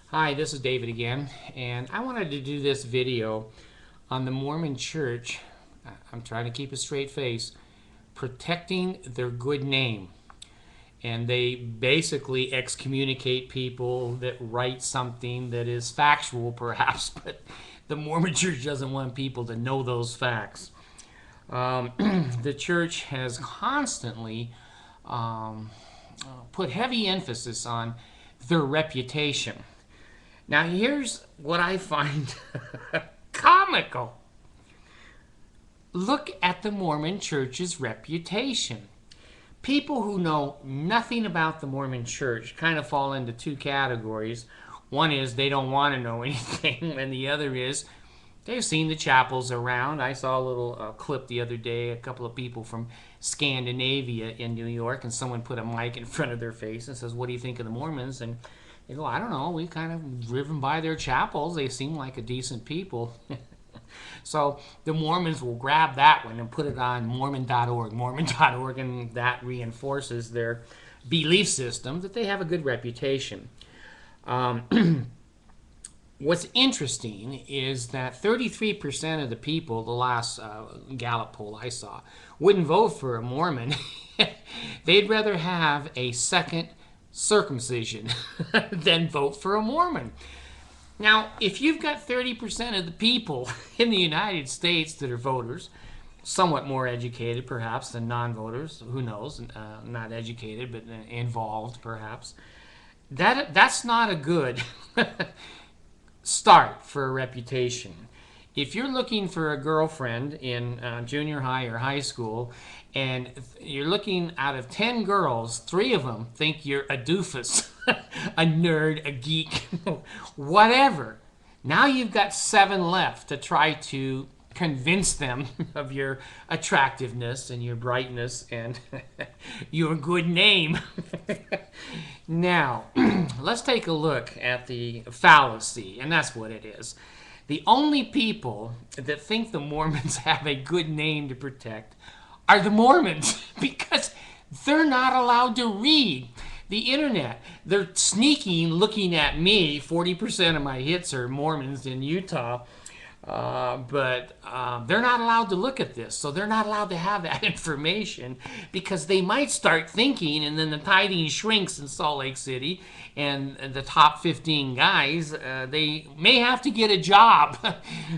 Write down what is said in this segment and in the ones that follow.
Hi, this is David again, and I wanted to do this video on the Mormon Church. I'm trying to keep a straight face, protecting their good name. And they basically excommunicate people that write something that is factual, perhaps, but the Mormon Church doesn't want people to know those facts. The church has constantly put heavy emphasis on their reputation. Now, here's what I find comical. Look at the Mormon Church's reputation. People who know nothing about the Mormon Church kind of fall into two categories. One is they don't want to know anything, and the other is they've seen the chapels around. I saw a little clip the other day, a couple of people from Scandinavia in New York, and someone put a mic in front of their face and says, "What do you think of the Mormons?" And they go, "I don't know. We've kind of driven by their chapels. They seem like a decent people." So the Mormons will grab that one and put it on mormon.org, and that reinforces their belief system that they have a good reputation. What's interesting is that 33% of the people, the last Gallup poll I saw, wouldn't vote for a Mormon. They'd rather have a second circumcision than vote for a Mormon. Now, if you've got 30% of the people in the United States that are voters, somewhat more educated perhaps than non-voters, who knows, not educated but involved perhaps, that's not a good start for a reputation. If you're looking for a girlfriend in junior high or high school, and you're looking out of 10 girls, 3 of them think you're a doofus, a nerd, a geek, whatever. Now you've got 7 left to try to convince them of your attractiveness and your brightness and your good name. Now, let's take a look at the fallacy, and that's what it is. The only people that think the Mormons have a good name to protect are the Mormons, because they're not allowed to read the internet. They're sneaking, looking at me. 40% of my hits are Mormons in Utah, but they're not allowed to look at this. So they're not allowed to have that information, because they might start thinking, and then the tithing shrinks in Salt Lake City, and the top 15 guys, they may have to get a job.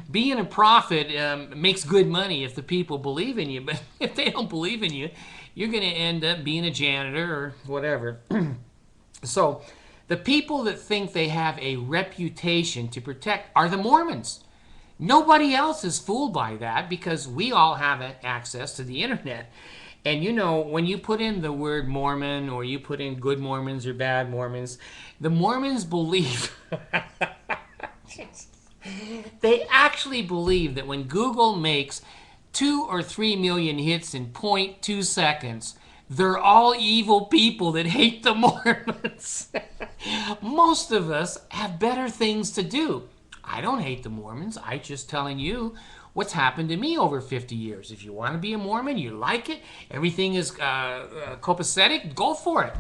Being a prophet makes good money if the people believe in you, but if they don't believe in you, you're going to end up being a janitor or whatever. So the people that think they have a reputation to protect are the Mormons. Nobody else is fooled by that, because we all have access to the internet. And you know, when you put in the word Mormon, or you put in good Mormons or bad Mormons, the Mormons believe, they actually believe that when Google makes 2 or 3 million hits in 0.2 seconds, they're all evil people that hate the Mormons. Most of us have better things to do. I don't hate the Mormons. I'm just telling you what's happened to me over 50 years. If you want to be a Mormon, you like it, everything is copacetic, go for it.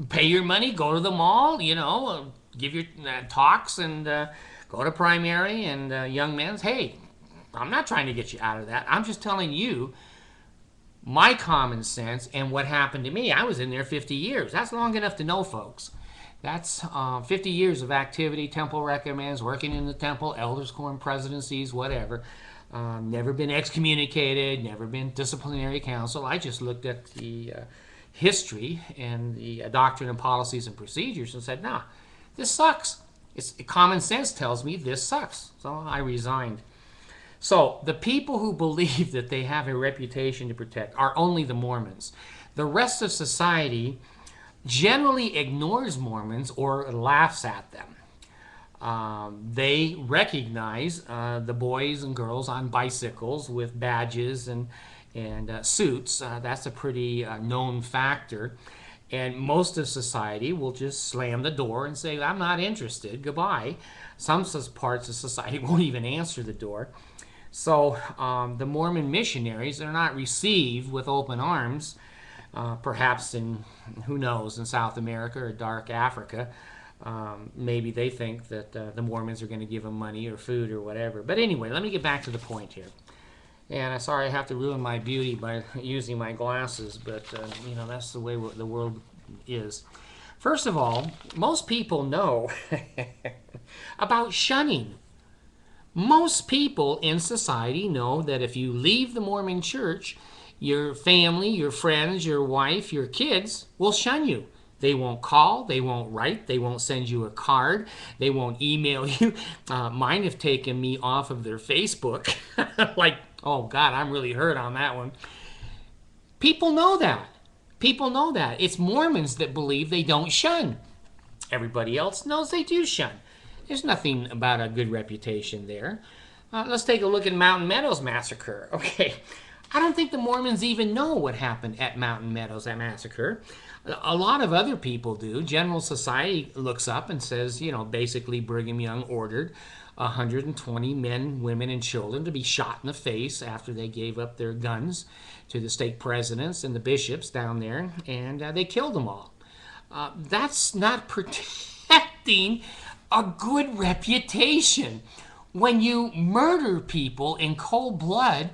Pay your money, go to the mall, you know, give your talks, and go to primary and young men's. Hey, I'm not trying to get you out of that. I'm just telling you my common sense and what happened to me. I was in there 50 years. That's long enough to know, folks. That's 50 years of activity. Temple recommends, working in the temple, elders quorum, presidencies, whatever. Never been excommunicated, never been disciplinary council. I just looked at the history and the doctrine and policies and procedures and said, nah, this sucks. Common sense tells me this sucks. So I resigned. So the people who believe that they have a reputation to protect are only the Mormons. The rest of society generally ignores Mormons or laughs at them. They recognize the boys and girls on bicycles with badges and suits. That's a pretty known factor. And most of society will just slam the door and say, I'm not interested, goodbye. Some parts of society won't even answer the door. So the Mormon missionaries are not received with open arms, perhaps in, who knows, in South America or dark Africa. Maybe they think that the Mormons are going to give them money or food or whatever. But anyway, let me get back to the point here. And I'm sorry I have to ruin my beauty by using my glasses, but you know, that's the way the world is. First of all, most people know about shunning. Most people in society know that if you leave the Mormon church, your family, your friends, your wife, your kids will shun you. They won't call, they won't write, they won't send you a card, they won't email you. Mine have taken me off of their Facebook. Like, oh God, I'm really hurt on that one. People know that. People know that. It's Mormons that believe they don't shun. Everybody else knows they do shun. There's nothing about a good reputation there. Let's take a look at Mountain Meadows Massacre. Okay, I don't think the Mormons even know what happened at Mountain Meadows, that massacre. A lot of other people do. General Society looks up and says, you know, basically Brigham Young ordered 120 men, women, and children to be shot in the face after they gave up their guns to the stake presidents and the bishops down there, and they killed them all. That's not protecting a good reputation. When you murder people in cold blood,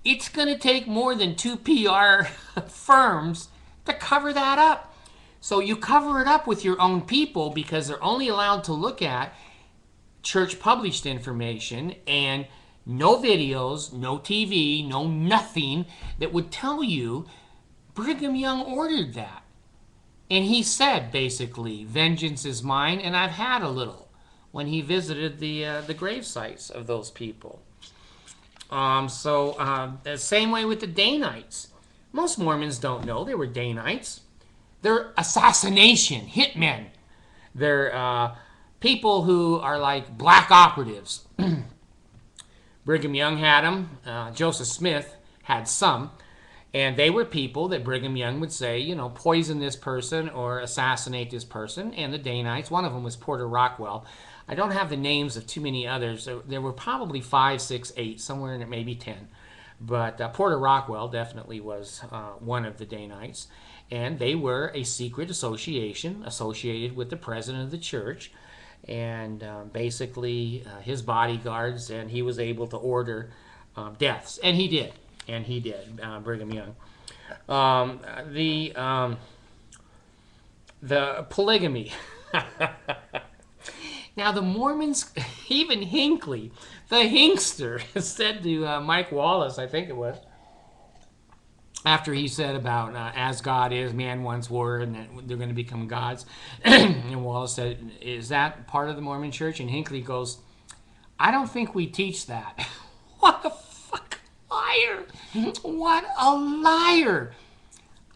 it's going to take more than two PR firms to cover that up. So you cover it up with your own people because they're only allowed to look at church published information and no videos, no TV, no nothing that would tell you Brigham Young ordered that. And he said, basically, vengeance is mine, and I've had a little, when he visited the grave sites of those people. The same way with the Danites. Most Mormons don't know they were Danites. They're assassination hitmen. They're people who are like black operatives. Brigham Young had them. Joseph Smith had some. And they were people that Brigham Young would say, you know, poison this person or assassinate this person. And the Danites, one of them was Porter Rockwell. I don't have the names of too many others. There were probably 5, 6, 8, somewhere in it, maybe 10. But Porter Rockwell definitely was one of the Danites. And they were a secret association associated with the president of the church. And basically his bodyguards, and he was able to order deaths. And he did. And he did, Brigham Young. The polygamy. Now the Mormons, even Hinckley, the Hinkster, said to Mike Wallace, I think it was, after he said about as God is, man once were, and that they're going to become gods. And Wallace said, is that part of the Mormon church? And Hinckley goes, I don't think we teach that. What a liar! What a liar!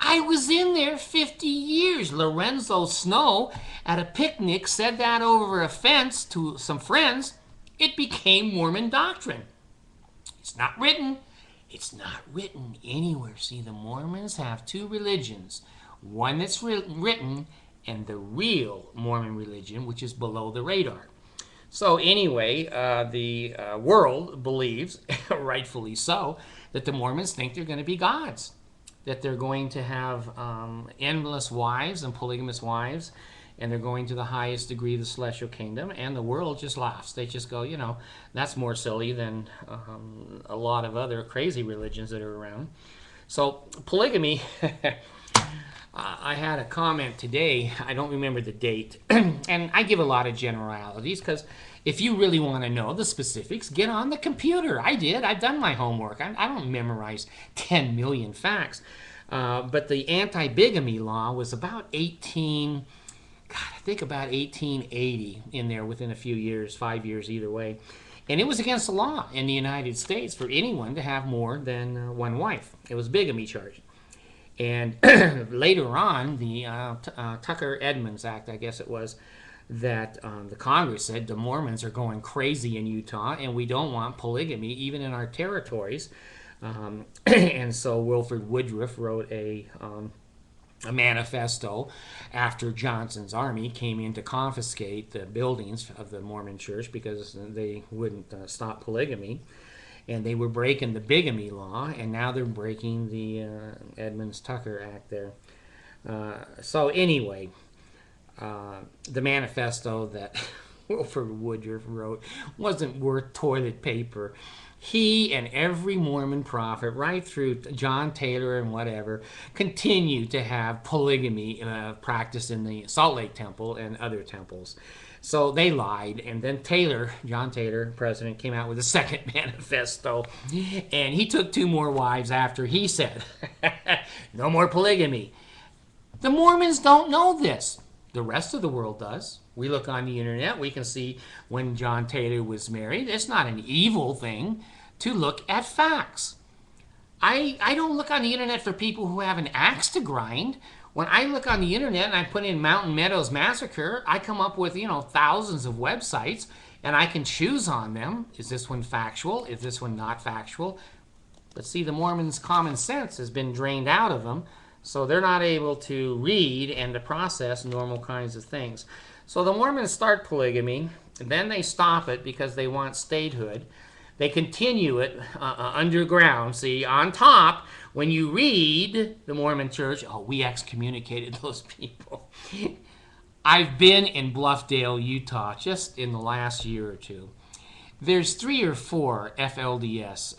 I was in there 50 years. Lorenzo Snow at a picnic said that over a fence to some friends. It became Mormon doctrine. It's not written. It's not written anywhere. See, the Mormons have two religions. One that's written and the real Mormon religion, which is below the radar. So anyway, the world believes, rightfully so, that the Mormons think they're going to be gods, that they're going to have endless wives and polygamous wives, and they're going to the highest degree of the celestial kingdom, and the world just laughs. They just go, you know, that's more silly than a lot of other crazy religions that are around. So polygamy, I had a comment today, I don't remember the date, and I give a lot of generalities because if you really want to know the specifics, get on the computer. I did. I've done my homework. I don't memorize 10 million facts. But the anti-bigamy law was about I think about 1880 in there within a few years, 5 years either way. And it was against the law in the United States for anyone to have more than one wife. It was bigamy charge. And later on, the Tucker-Edmonds Act, I guess it was, that the Congress said the Mormons are going crazy in Utah and we don't want polygamy even in our territories. And so Wilford Woodruff wrote a manifesto after Johnson's army came in to confiscate the buildings of the Mormon church because they wouldn't stop polygamy. And they were breaking the bigamy law, and now they're breaking the Edmonds-Tucker Act there. So anyway, The manifesto that Wilford Woodruff wrote wasn't worth toilet paper. He and every Mormon prophet, right through John Taylor and whatever, continued to have polygamy practiced in the Salt Lake Temple and other temples. So they lied, and then John Taylor, president, came out with a second manifesto, and he took 2 more wives after he said, no more polygamy. The Mormons don't know this. The rest of the world does. We look on the internet, we can see when John Taylor was married. It's not an evil thing to look at facts. I don't look on the internet for people who have an axe to grind. When I look on the internet and I put in Mountain Meadows Massacre, I come up with, thousands of websites, and I can choose on them. Is this one factual? Is this one not factual? But see, the Mormons' common sense has been drained out of them, so they're not able to read and to process normal kinds of things. So the Mormons start polygamy, and then they stop it because they want statehood. They continue it underground. See, on top, when you read the Mormon Church, we excommunicated those people. I've been in Bluffdale, Utah, just in the last year or two. There's 3 or 4 FLDS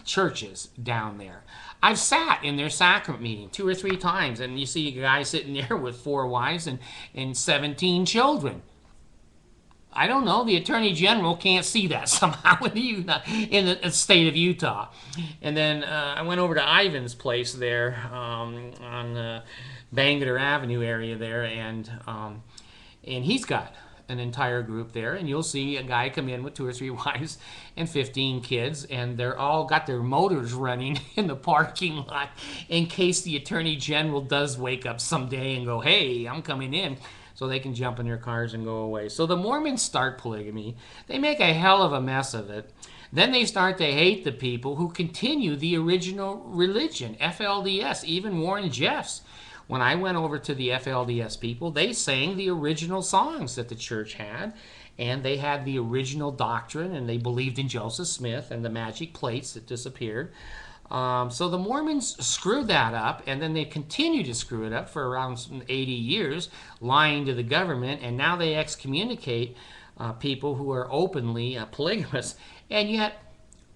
churches down there. I've sat in their sacrament meeting 2 or 3 times, and you see a guy sitting there with 4 wives and 17 children. I don't know. The Attorney General can't see that somehow in the state of Utah. And then I went over to Ivan's place there on Bangor Avenue area there, and he's got an entire group there. And you'll see a guy come in with 2 or 3 wives and 15 kids, and they're all got their motors running in the parking lot in case the Attorney General does wake up someday and go, hey, I'm coming in. So they can jump in their cars and go away. So the Mormons start polygamy. They make a hell of a mess of it. Then they start to hate the people who continue the original religion, FLDS, even Warren Jeffs. When I went over to the FLDS people, they sang the original songs that the church had, and they had the original doctrine, and they believed in Joseph Smith and the magic plates that disappeared. So the Mormons screwed that up, and then they continue to screw it up for around 80 years, lying to the government, and now they excommunicate people who are openly polygamous. And yet,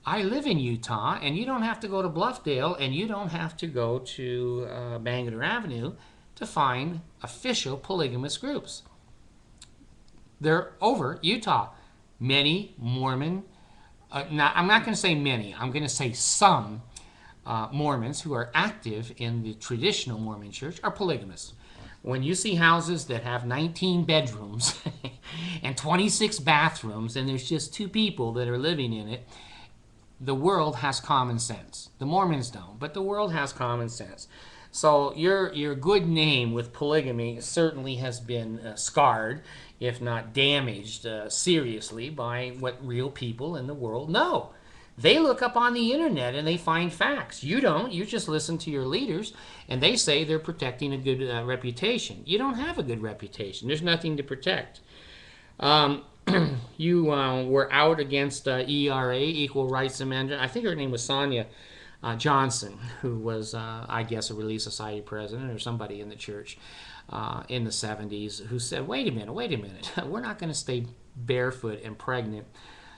I live in Utah, and you don't have to go to Bluffdale, and you don't have to go to Bangor Avenue to find official polygamous groups. They're over Utah. Many Mormon, now I'm not going to say many, I'm going to say some Mormons who are active in the traditional Mormon church are polygamous. When you see houses that have 19 bedrooms and 26 bathrooms and there's just 2 people that are living in it, the world has common sense. The Mormons don't, but the world has common sense. So your good name with polygamy certainly has been scarred, if not damaged seriously, by what real people in the world know. They look up on the internet and they find facts. You don't. You just listen to your leaders, and they say they're protecting a good reputation. You don't have a good reputation. There's nothing to protect. You were out against ERA, Equal Rights Amendment. I think her name was Sonia Johnson, who was, I guess, a Relief Society president or somebody in the church in the 70s, who said, wait a minute, we're not going to stay barefoot and pregnant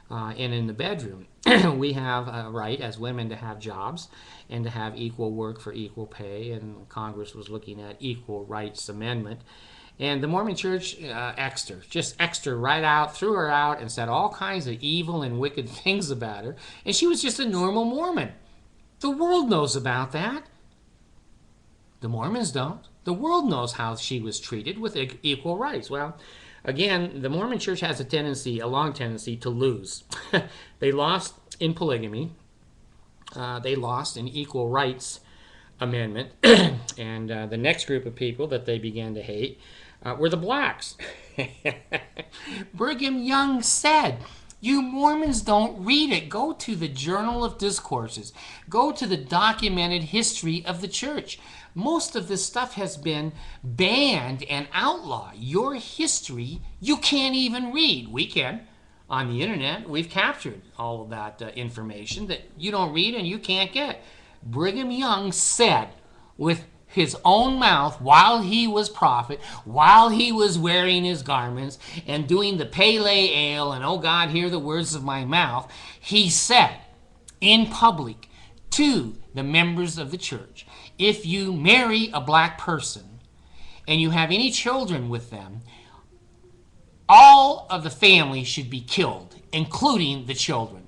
and in the bedroom. We have a right as women to have jobs and to have equal work for equal pay, and Congress was looking at Equal Rights Amendment. And the Mormon Church exed her right out, threw her out, and said all kinds of evil and wicked things about her. And she was just a normal Mormon. The world knows about that. The Mormons don't. The world knows how she was treated with equal rights. Well, again, the Mormon Church has a long tendency to lose. They lost in polygamy. They lost in Equal Rights Amendment. And the next group of people that they began to hate were the blacks. Brigham Young said, you Mormons don't read it. Go to the Journal of Discourses. Go to the documented history of the church. Most of this stuff has been banned and outlawed. Your history, you can't even read. We can. On the internet, we've captured all of that information that you don't read and you can't get. Brigham Young said with his own mouth while he was prophet, while he was wearing his garments and doing the pale ale and, oh God, hear the words of my mouth, he said in public to the members of the church, if you marry a black person and you have any children with them, all of the family should be killed, including the children.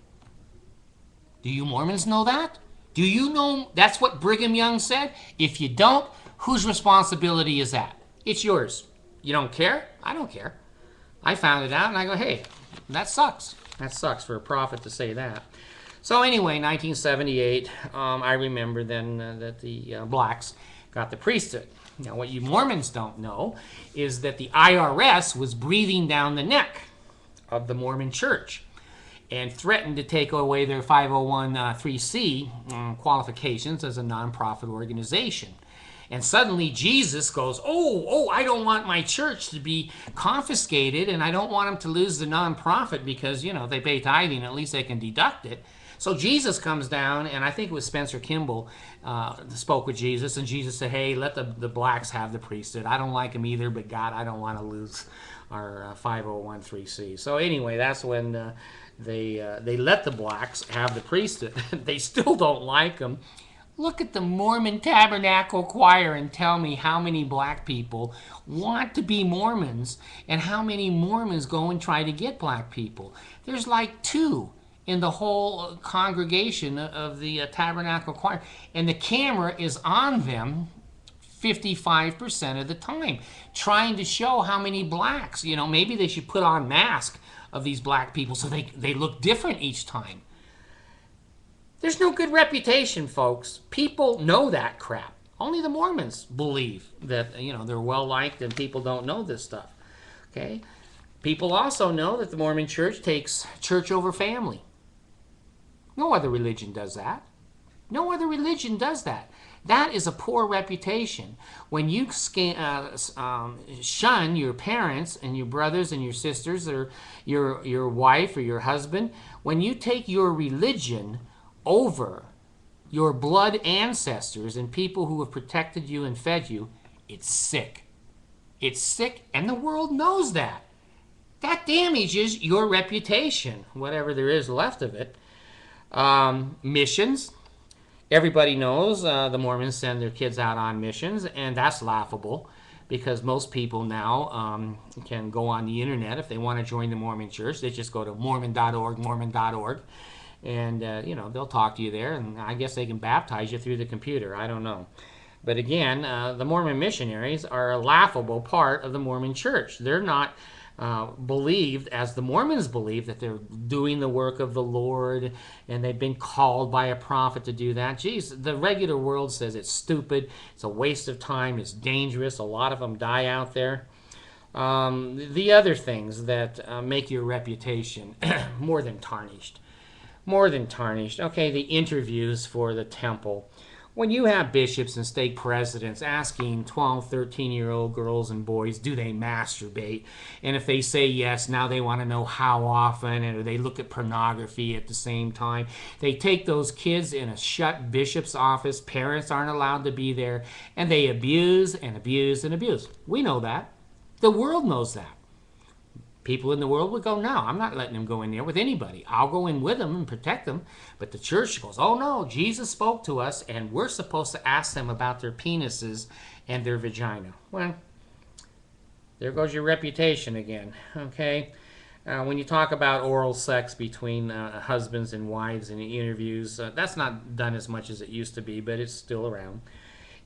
Do you Mormons know that? Do you know that's what Brigham Young said? If you don't, whose responsibility is that? It's yours. You don't care? I don't care. I found it out and I go, hey, that sucks. That sucks for a prophet to say that. So anyway, 1978, I remember then that the blacks got the priesthood. Now, what you Mormons don't know is that the IRS was breathing down the neck of the Mormon church and threatened to take away their 501(c) qualifications as a nonprofit organization. And suddenly Jesus goes, I don't want my church to be confiscated, and I don't want them to lose the nonprofit because, they pay tithing, at least they can deduct it. So Jesus comes down, and I think it was Spencer Kimball spoke with Jesus, and Jesus said, hey, let the blacks have the priesthood. I don't like them either, but God, I don't want to lose our 501(c). So anyway, that's when they let the blacks have the priesthood. They still don't like them. Look at the Mormon Tabernacle Choir and tell me how many black people want to be Mormons and how many Mormons go and try to get black people. There's like 2 in the whole congregation of the Tabernacle Choir, and the camera is on them 55% of the time, trying to show how many blacks. Maybe they should put on masks of these black people so they look different each time. There's no good reputation, folks. People know that crap. Only the Mormons believe that, they're well-liked and people don't know this stuff. Okay? People also know that the Mormon church takes church over family. No other religion does that. No other religion does that. That is a poor reputation. When you shun your parents and your brothers and your sisters or your wife or your husband, when you take your religion over your blood ancestors and people who have protected you and fed you, it's sick. It's sick, and the world knows that. That damages your reputation, whatever there is left of it. Missions. Everybody knows the Mormons send their kids out on missions, and that's laughable because most people now can go on the internet if they want to join the Mormon church. They just go to mormon.org, and they'll talk to you there, and I guess they can baptize you through the computer. I don't know. But again, the Mormon missionaries are a laughable part of the Mormon church. They're not believed as the Mormons believe that they're doing the work of the Lord and they've been called by a prophet to do that. Geez, the regular world says it's stupid, it's a waste of time, it's dangerous, a lot of them die out there. The other things that make your reputation more than tarnished. Okay, the interviews for the temple. When you have bishops and stake presidents asking 12, 13-year-old girls and boys, do they masturbate? And if they say yes, now they want to know how often, and they look at pornography at the same time. They take those kids in a shut bishop's office, parents aren't allowed to be there, and they abuse and abuse and abuse. We know that. The world knows that. People in the world would go, no, I'm not letting them go in there with anybody. I'll go in with them and protect them. But the church goes, oh no, Jesus spoke to us and we're supposed to ask them about their penises and their vagina. Well, there goes your reputation again, okay? When you talk about oral sex between husbands and wives in the interviews, that's not done as much as it used to be, but it's still around.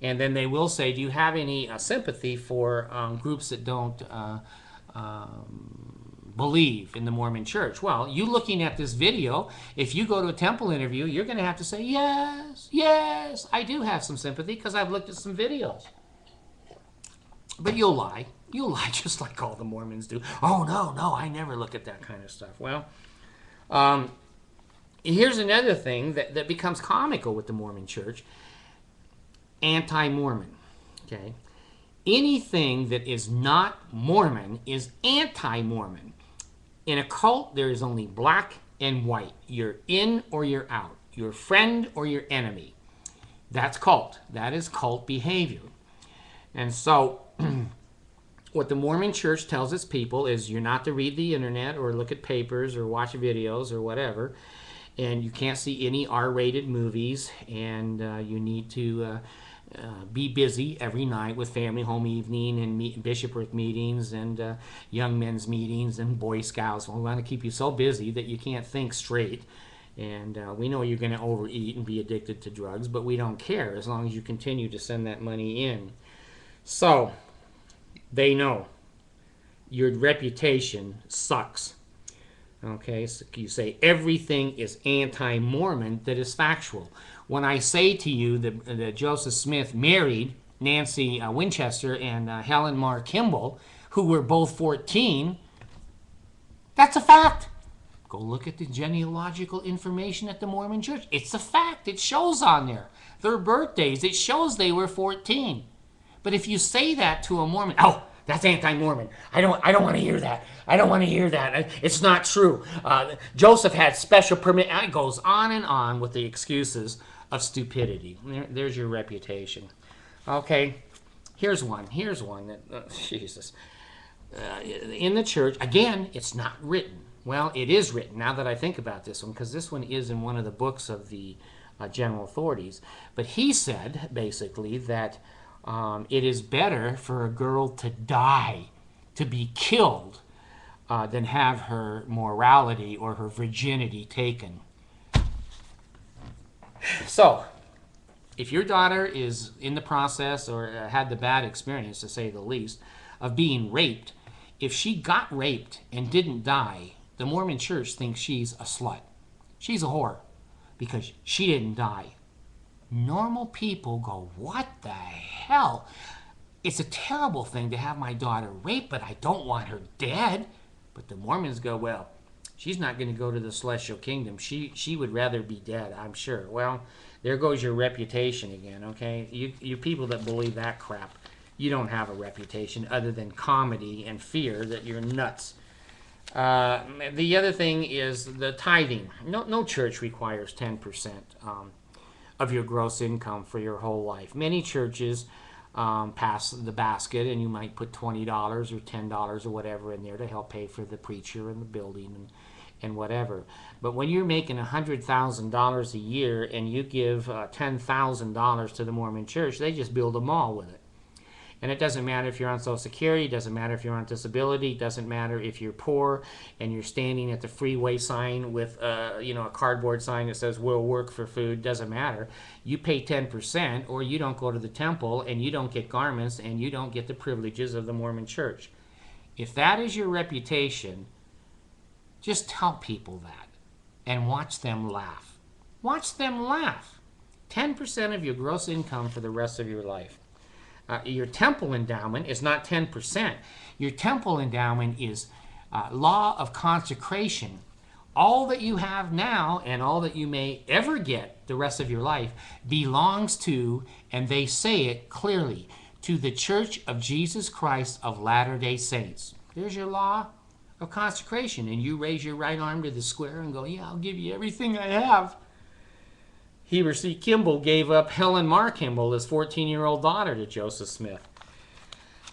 And then they will say, do you have any sympathy for groups that don't believe in the Mormon church? Well, you looking at this video, if you go to a temple interview, you're going to have to say, yes, I do have some sympathy because I've looked at some videos. But you'll lie. You'll lie just like all the Mormons do. Oh, no, I never look at that kind of stuff. Well, here's another thing that becomes comical with the Mormon church. Anti-Mormon, okay? Anything that is not Mormon is anti-Mormon. In a cult, there is only black and white. You're in or you're out. You're friend or your enemy. That's cult. That is cult behavior. And so what the Mormon church tells its people is you're not to read the internet or look at papers or watch videos or whatever, and you can't see any R-rated movies, and you need to be busy every night with family home evening and bishopric meetings and young men's meetings and Boy Scouts. We want to keep you so busy that you can't think straight. And we know you're going to overeat and be addicted to drugs, but we don't care as long as you continue to send that money in. So they know your reputation sucks. Okay, so you say everything is anti-Mormon that is factual. When I say to you that Joseph Smith married Nancy Winchester and Helen Mar Kimball, who were both 14, that's a fact. Go look at the genealogical information at the Mormon Church. It's a fact. It shows on there. Their birthdays, it shows they were 14. But if you say that to a Mormon, oh, that's anti-Mormon. I don't want to hear that. I don't want to hear that. It's not true. Joseph had special permit. It goes on with the excuses of stupidity. There's your reputation. Okay, here's one that, Jesus. In the church, again, it's not written. Well, it is written, now that I think about this one, because this one is in one of the books of the general authorities. But he said, basically, that it is better for a girl to die, to be killed, than have her morality or her virginity taken. So, if your daughter is in the process or had the bad experience, to say the least, of being raped, if she got raped and didn't die, the Mormon church thinks she's a slut. She's a whore because she didn't die. Normal people go, what the hell? It's a terrible thing to have my daughter raped, but I don't want her dead. But the Mormons go, well, she's not going to go to the celestial kingdom. She would rather be dead, I'm sure. Well, there goes your reputation again, okay? You people that believe that crap, you don't have a reputation other than comedy and fear that you're nuts. The other thing is the tithing. No church requires 10% of your gross income for your whole life. Many churches pass the basket, and you might put $20 or $10 or whatever in there to help pay for the preacher and the building and whatever. But when you're making $100,000 a year and you give $10,000 to the Mormon church, they just build a mall with it. And it doesn't matter if you're on Social Security, it doesn't matter if you're on disability, it doesn't matter if you're poor and you're standing at the freeway sign with a cardboard sign that says we'll work for food, doesn't matter. You pay 10% or you don't go to the temple and you don't get garments and you don't get the privileges of the Mormon church. If that is your reputation, just tell people that and watch them laugh. Watch them laugh. 10% of your gross income for the rest of your life. Your temple endowment is not 10%. Your temple endowment is law of consecration. All that you have now and all that you may ever get the rest of your life belongs to, and they say it clearly, to the Church of Jesus Christ of Latter-day Saints. There's your law of consecration. And you raise your right arm to the square and go, yeah, I'll give you everything I have. Heber C. Kimball gave up Helen Mar Kimball, his 14-year-old daughter, to Joseph Smith.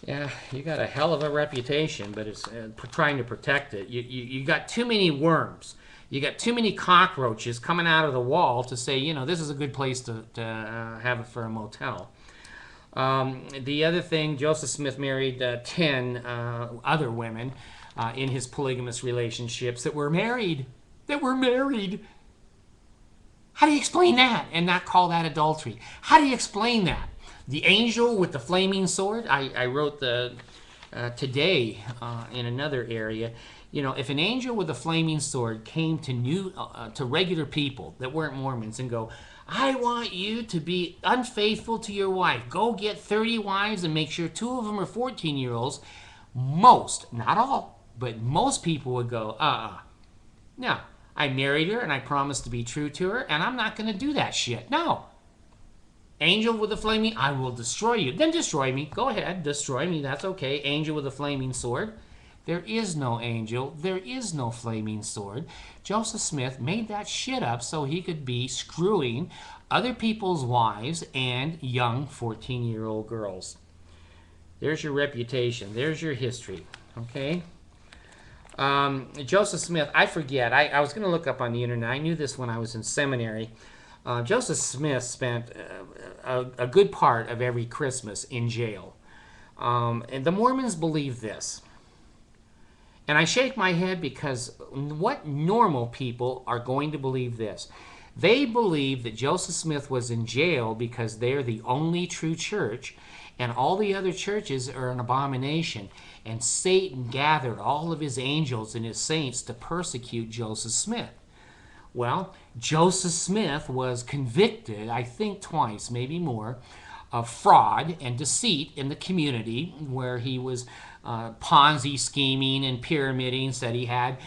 Yeah, you got a hell of a reputation, but it's trying to protect it. You got too many worms. You got too many cockroaches coming out of the wall to say, this is a good place to have it for a motel. The other thing, Joseph Smith married 10 other women in his polygamous relationships that were married. How do you explain that and not call that adultery? How do you explain that? The angel with the flaming sword? I wrote today in another area, if an angel with a flaming sword came to regular people that weren't Mormons and go, I want you to be unfaithful to your wife. Go get 30 wives and make sure 2 of them are 14-year-olds. Most, not all, but most people would go, no. I married her and I promised to be true to her and I'm not going to do that shit. No. Angel with a flaming, I will destroy you. Then destroy me. Go ahead, destroy me. That's okay. Angel with a flaming sword. There is no angel. There is no flaming sword. Joseph Smith made that shit up so he could be screwing other people's wives and young 14-year-old girls. There's your reputation. There's your history. Okay? Joseph Smith, I forget. I was going to look up on the internet. I knew this when I was in seminary. Joseph Smith spent a good part of every Christmas in jail. And the Mormons believe this. And I shake my head because what normal people are going to believe this? They believe that Joseph Smith was in jail because they're the only true church and all the other churches are an abomination. And Satan gathered all of his angels and his saints to persecute Joseph Smith. Well, Joseph Smith was convicted, I think twice, maybe more, of fraud and deceit in the community where he was Ponzi scheming and pyramiding, said he had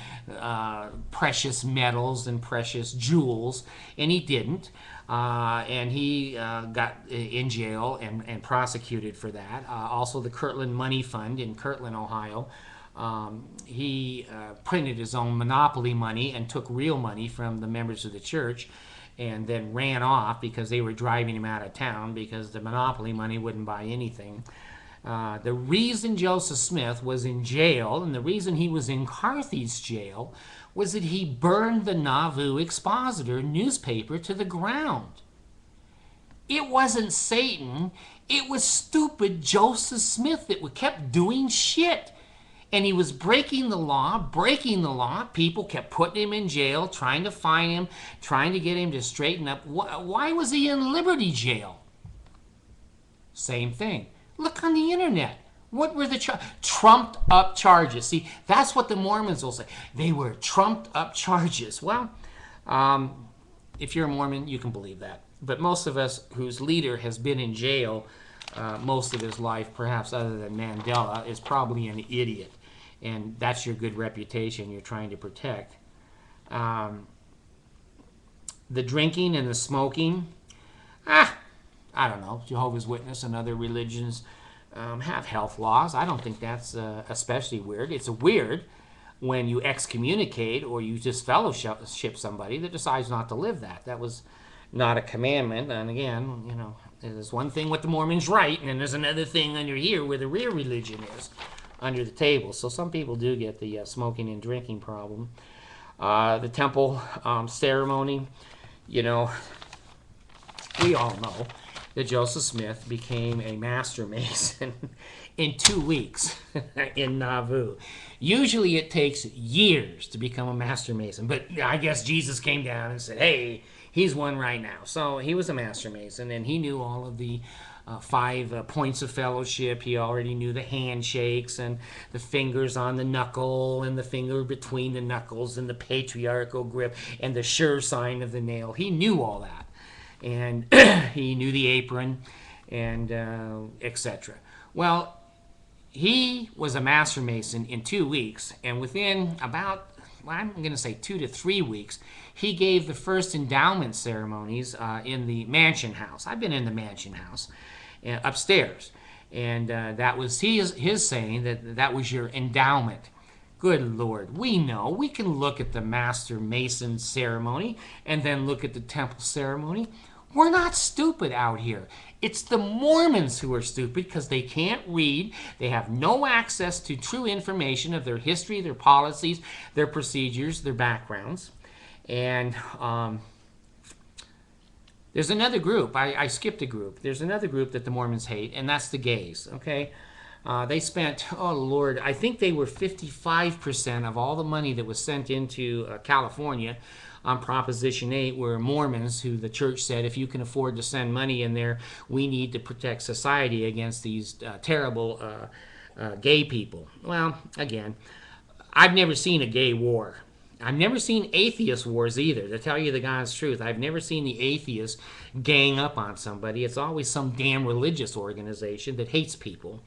precious metals and precious jewels, and he didn't. And he got in jail and prosecuted for that. Also, the Kirtland Money Fund in Kirtland, Ohio. He printed his own monopoly money and took real money from the members of the church and then ran off because they were driving him out of town because the monopoly money wouldn't buy anything. The reason Joseph Smith was in jail and the reason he was in Carthage jail was that he burned the Nauvoo Expositor newspaper to the ground. It wasn't Satan. It was stupid Joseph Smith that kept doing shit. And he was breaking the law. People kept putting him in jail, trying to fine him, trying to get him to straighten up. Why was he in Liberty jail? Same thing. Look on the internet. What were the trumped up charges? See, that's what the Mormons will say. They were trumped up charges. Well, if you're a Mormon, you can believe that. But most of us whose leader has been in jail most of his life, perhaps other than Mandela, is probably an idiot. And that's your good reputation you're trying to protect. The drinking and the smoking, I don't know. Jehovah's Witness and other religions have health laws. I don't think that's especially weird. It's weird when you excommunicate or you just fellowship somebody that decides not to live that. That was not a commandment. And again, you know, there's one thing what the Mormons write, and then there's another thing under here where the real religion is under the table. So some people do get the smoking and drinking problem. The temple ceremony, you know, we all know that Joseph Smith became a master mason in 2 weeks in Nauvoo. Usually it takes years to become a master mason, but I guess Jesus came down and said, hey, he's one right now. So he was a master mason, and he knew all of the 5 points of fellowship. He already knew the handshakes and the fingers on the knuckle and the finger between the knuckles and the patriarchal grip and the sure sign of the nail. He knew all that. And he knew the apron and etc. Well, he was a master mason in 2 weeks, and within about, well, I'm going to say 2 to 3 weeks, he gave the first endowment ceremonies in the mansion house. I've been in the mansion house upstairs, and that was his saying that was your endowment. Good Lord, we know. We can look at the Master Mason ceremony and then look at the temple ceremony. We're not stupid out here. It's the Mormons who are stupid because they can't read. They have no access to true information of their history, their policies, their procedures, their backgrounds. And there's another group. I skipped a group. There's another group that the Mormons hate, and that's the gays, okay? They spent, oh Lord, I think they were 55% of all the money that was sent into California on Proposition 8 were Mormons, who the church said, if you can afford to send money in there, we need to protect society against these terrible gay people. Well, again, I've never seen a gay war. I've never seen atheist wars either, to tell you the God's truth. I've never seen the atheists gang up on somebody. It's always some damn religious organization that hates people.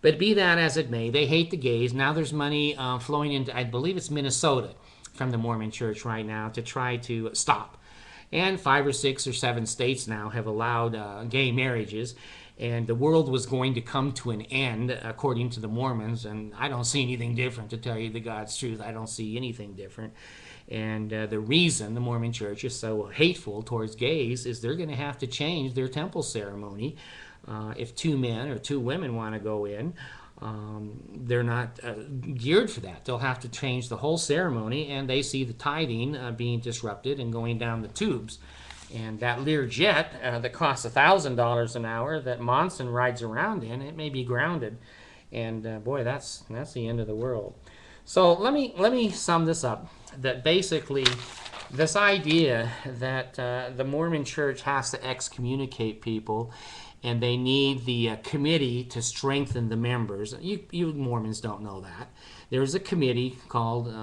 But be that as it may, they hate the gays. Now there's money flowing into, I believe it's Minnesota, from the Mormon Church right now to try to stop. And 5 or 6 or 7 states now have allowed gay marriages. and the world was going to come to an end, according to the Mormons. And I don't see anything different, to tell you the God's truth. I don't see anything different. And the reason the Mormon Church is so hateful towards gays is they're going to have to change their temple ceremony. If 2 men or 2 women want to go in, they're not geared for that. They'll have to change the whole ceremony, and they see the tithing being disrupted and going down the tubes. And that Lear jet that costs $1,000 an hour that Monson rides around in, it may be grounded. And boy, that's the end of the world. So let me sum this up. That basically, this idea that the Mormon Church has to excommunicate people, and they need the committee to strengthen the members. You Mormons don't know that. There's a committee called,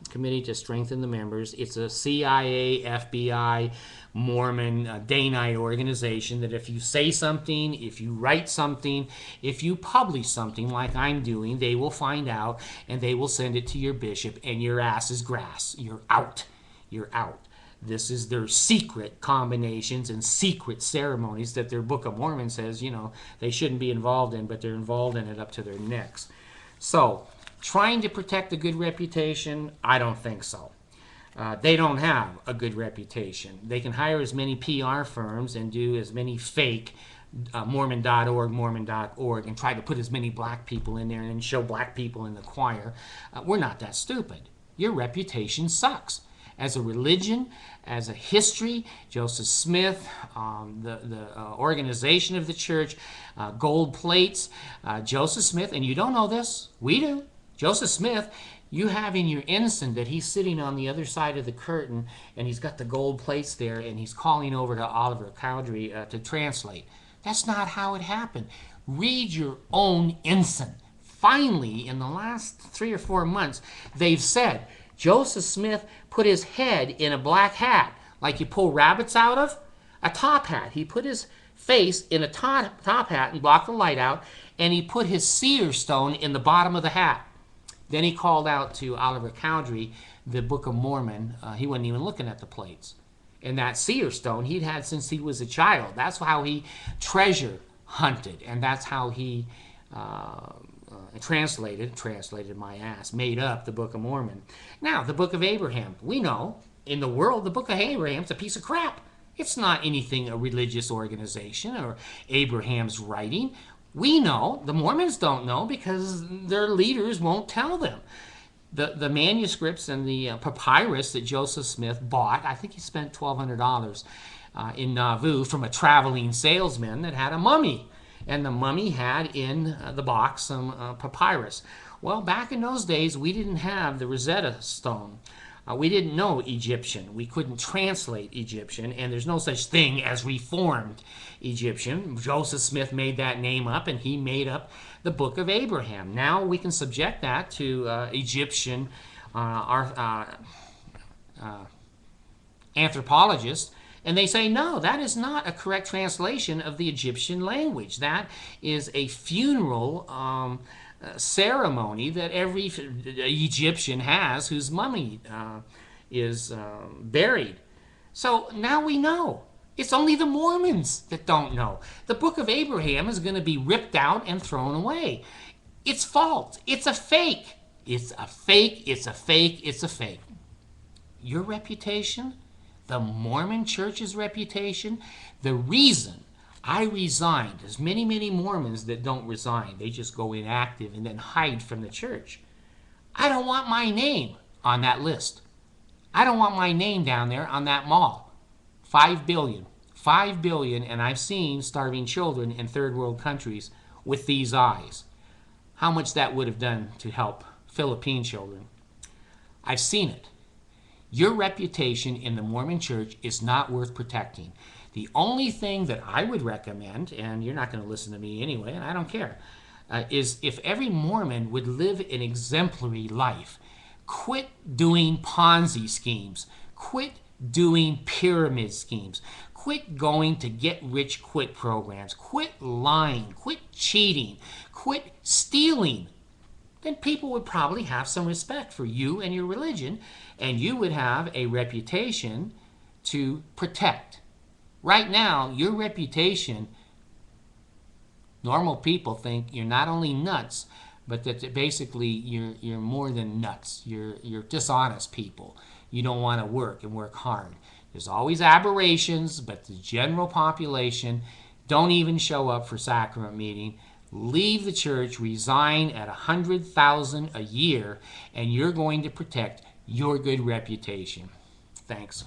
Committee to Strengthen the Members. It's a CIA, FBI, Mormon day-night organization that if you say something, if you write something, if you publish something like I'm doing, they will find out and they will send it to your bishop, and your ass is grass. You're out. You're out. This is their secret combinations and secret ceremonies that their Book of Mormon says, they shouldn't be involved in, but they're involved in it up to their necks. So, trying to protect a good reputation, I don't think so. They don't have a good reputation. They can hire as many PR firms and do as many fake Mormon.org, and try to put as many black people in there and show black people in the choir. We're not that stupid. Your reputation sucks. As a religion, as a history, Joseph Smith, the organization of the church, gold plates, Joseph Smith, and you don't know this, we do. Joseph Smith, you have in your ensign that he's sitting on the other side of the curtain, and he's got the gold plates there, and he's calling over to Oliver Cowdery to translate. That's not how it happened. Read your own ensign. Finally, in the last 3 or 4 months, they've said, Joseph Smith put his head in a black hat, like you pull rabbits out of, a top hat. He put his face in a top hat and blocked the light out, and he put his seer stone in the bottom of the hat. Then he called out to Oliver Cowdery, the Book of Mormon. He wasn't even looking at the plates. And that seer stone he'd had since he was a child. That's how he treasure hunted, and that's how he translated my ass, made up the Book of Mormon. Now, the Book of Abraham. We know, in the world, the Book of Abraham's a piece of crap. It's not anything a religious organization or Abraham's writing. We know, the Mormons don't know because their leaders won't tell them. The manuscripts and the papyrus that Joseph Smith bought, I think he spent $1,200 in Nauvoo from a traveling salesman that had a mummy. And the mummy had in the box some papyrus. Well, back in those days, we didn't have the Rosetta Stone. We didn't know Egyptian. We couldn't translate Egyptian, and there's no such thing as Reformed Egyptian. Joseph Smith made that name up, and he made up the Book of Abraham. Now we can subject that to Egyptian anthropologists, and they say, no, that is not a correct translation of the Egyptian language. That is a funeral ceremony that every Egyptian has whose mummy is buried. So now we know. It's only the Mormons that don't know. The Book of Abraham is going to be ripped out and thrown away. It's false. It's a fake. It's a fake. It's a fake. It's a fake. Your reputation, the Mormon Church's reputation, the reason I resigned. There's many, many Mormons that don't resign. They just go inactive and then hide from the church. I don't want my name on that list. I don't want my name down there on that mall. 5 billion. 5 billion, and I've seen starving children in third world countries with these eyes. How much that would have done to help Philippine children. I've seen it. Your reputation in the Mormon Church is not worth protecting. The only thing that I would recommend, and you're not going to listen to me anyway, and I don't care, is if every Mormon would live an exemplary life. Quit doing Ponzi schemes. Quit doing pyramid schemes. Quit going to get-rich-quit programs. Quit lying. Quit cheating. Quit stealing. Then people would probably have some respect for you and your religion, and you would have a reputation to protect. Right now, your reputation Normal people think you're not only nuts, but that basically you're more than nuts. You're dishonest people. You don't want to work and work hard. There's always aberrations, but the general population don't even show up for sacrament meeting. Leave the church, resign at 100,000 a year, and you're going to protect your good reputation. Thanks.